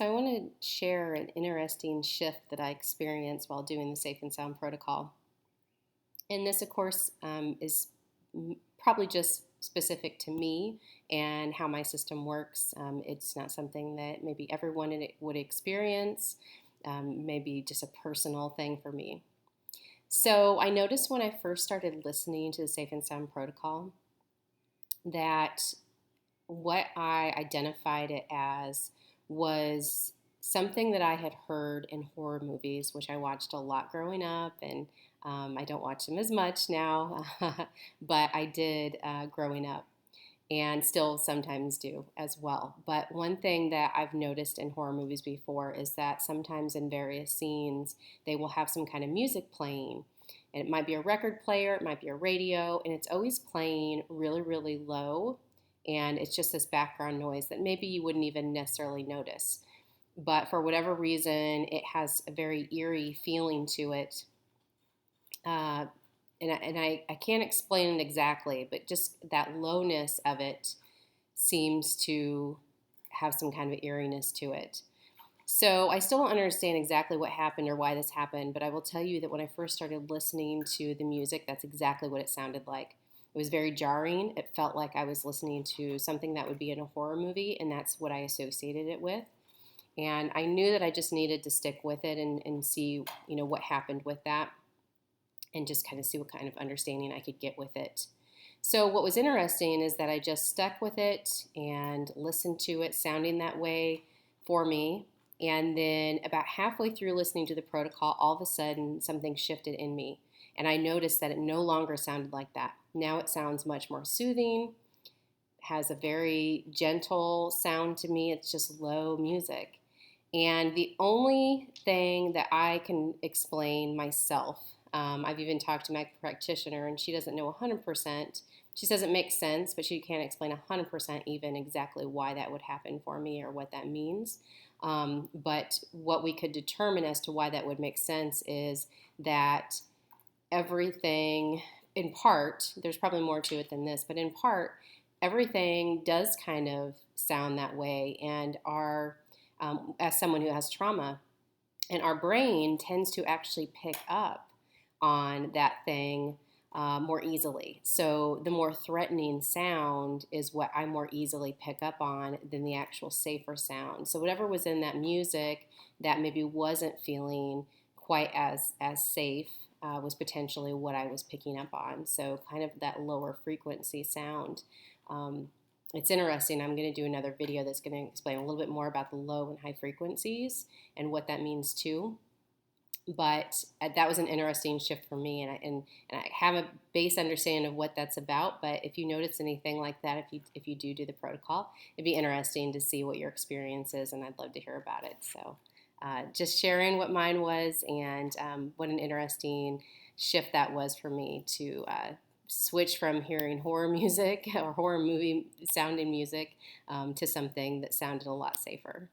So I want to share an interesting shift that I experienced while doing the Safe and Sound protocol. And this, of course, is probably just specific to me and how my system works. It's not something that maybe everyone would experience, maybe just a personal thing for me. So I noticed when I first started listening to the Safe and Sound protocol that what I identified it as was something that I had heard in horror movies, which I watched a lot growing up, and I don't watch them as much now, but I did growing up and still sometimes do as well. But one thing that I've noticed in horror movies before is that sometimes in various scenes, they will have some kind of music playing. And it might be a record player, it might be a radio, and it's always playing really, really low. And it's just this background noise that maybe you wouldn't even necessarily notice. But for whatever reason, it has a very eerie feeling to it. Uh, and I can't explain it exactly, but just that lowness of it seems to have some kind of eeriness to it. So I still don't understand exactly what happened or why this happened, but I will tell you that when I first started listening to the music, that's exactly what it sounded like. It was very jarring. It felt like I was listening to something that would be in a horror movie, and that's what I associated it with. And I knew that I just needed to stick with it and see, what happened with that, and just kind of see what kind of understanding I could get with it. So what was interesting is that I just stuck with it and listened to it sounding that way for me. And then about halfway through listening to the protocol, all of a sudden something shifted in me. And I noticed that it no longer sounded like that. Now it sounds much more soothing, has a very gentle sound to me. It's just low music. And the only thing that I can explain myself, I've even talked to my practitioner, and she doesn't know 100%. She says it makes sense, but she can't explain 100% even exactly why that would happen for me or what that means. But what we could determine as to why that would make sense is that everything, in part, there's probably more to it than this, but in part, everything does kind of sound that way. And as someone who has trauma, and our brain tends to actually pick up on that thing more easily. So the more threatening sound is what I more easily pick up on than the actual safer sound. So whatever was in that music that maybe wasn't feeling quite as safe was potentially what I was picking up on. So kind of that lower frequency sound. It's interesting. I'm going to do another video that's going to explain a little bit more about the low and high frequencies and what that means too. But that was an interesting shift for me, and I have a base understanding of what that's about. But if you notice anything like that, if you do the protocol, it'd be interesting to see what your experience is, and I'd love to hear about it. So just sharing what mine was, and what an interesting shift that was for me to switch from hearing horror music or horror movie sounding music to something that sounded a lot safer.